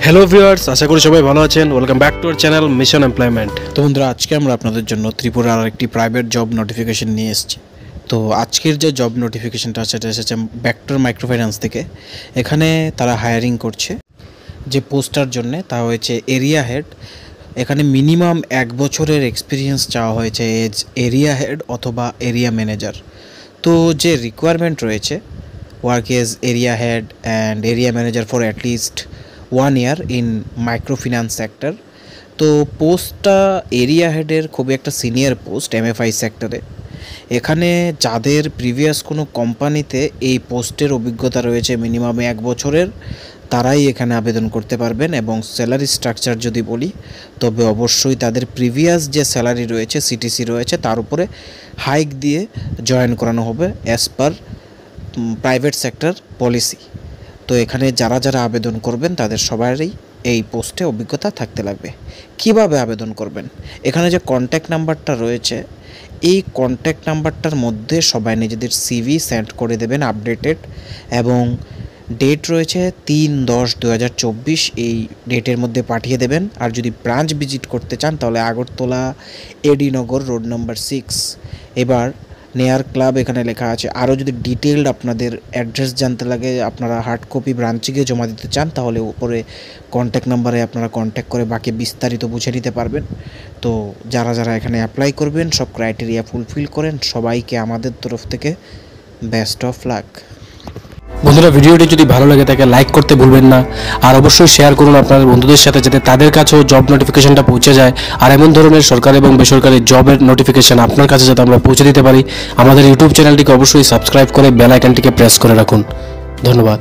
Hello viewers, আশা করি সবাই ভালো আছেন। Welcome back to our channel mission employment. তো বন্ধুরা, আজকে আমরা আপনাদের জন্য ত্রিপুরার আরেকটি প্রাইভেট জব নোটিফিকেশন নিয়ে এসেছি। তো আজকের যে জব নোটিফিকেশনটা সেটা এসেছে ভেক্টর মাইক্রোফাইন্যান্স থেকে। এখানে তারা হায়ারিং করছে। যে পোস্টার জন্যে তা হয়েছে এরিয়া হেড। এখানে মিনিমাম 1 বছরের এক্সপিরিয়েন্স চাওয়া হয়েছে এজ এরিয়া হেড অথবা এরিয়া ম্যানেজার। তো যে রিকোয়ারমেন্ট রয়েছে, work age area head and area manager for at least 1 year in microfinance sector. তো পোস্টটা এরিয়া হেডের খুবই একটা সিনিয়র পোস্ট এমএফআই সেক্টরে। এখানে যাদের প্রিভিয়াস কোনো কোম্পানিতে এই পোস্টের অভিজ্ঞতা রয়েছে মিনিমাম 1 বছরের, তারাই এখানে আবেদন করতে পারবেন। এবং স্যালারি স্ট্রাকচার যদি বলি, তবে অবশ্যই তাদের প্রিভিয়াস যে স্যালারি রয়েছে, সিটিসি রয়েছে, তার উপরে হাইক দিয়ে জয়েন করানো হবে as per private sector policy. তো এখানে যারা যারা আবেদন করবেন তাদের সবারই এই পোস্টে অভিজ্ঞতা থাকতে লাগবে। কিভাবে আবেদন করবেন? এখানে যে কন্ট্যাক্ট নাম্বারটা রয়েছে, এই কন্ট্যাক্ট নাম্বারটার মধ্যে সবাই নিজেদের সিভি সেন্ড করে দেবেন আপডেটেড, এবং ডেট রয়েছে 3/10/2024, এই ডেটের মধ্যে পাঠিয়ে দেবেন। আর যদি ব্রাঞ্চ ভিজিট করতে চান তাহলে আগরতলা এডিনগর রোড নাম্বার 6। এবার নেয়ার ক্লাব এখানে লেখা আছে। আরও যদি ডিটেইলড আপনাদের অ্যাড্রেস জানতে লাগে, আপনারা হার্ড কপি ব্রাঞ্চে গিয়ে জমা দিতে চান, তাহলে উপরে কন্ট্যাক্ট নাম্বারে আপনারা কন্ট্যাক্ট করে বাকি বিস্তারিত বুঝে নিতে পারবেন। তো যারা যারা এখানে অ্যাপ্লাই করবেন, সব ক্রাইটেরিয়া ফুলফিল করেন, সবাইকে আমাদের তরফ থেকে বেস্ট অফ লাক। বন্ধুরা, ভিডিওটি যদি ভালো লাগে থাকে লাইক করতে ভুলবেন না, আর অবশ্যই শেয়ার করুন আপনাদের বন্ধুদের সাথে, যাতে তাদের কাছেও জব নোটিফিকেশনটা পৌঁছে যায়। আর এমন ধরনের সরকারি এবং বেসরকারি জবের নোটিফিকেশন আপনার কাছে যাতে আমরা পৌঁছে দিতে পারি, আমাদের ইউটিউব চ্যানেলটিকে অবশ্যই সাবস্ক্রাইব করে বেল আইকনটিকে প্রেস করে রাখুন। ধন্যবাদ।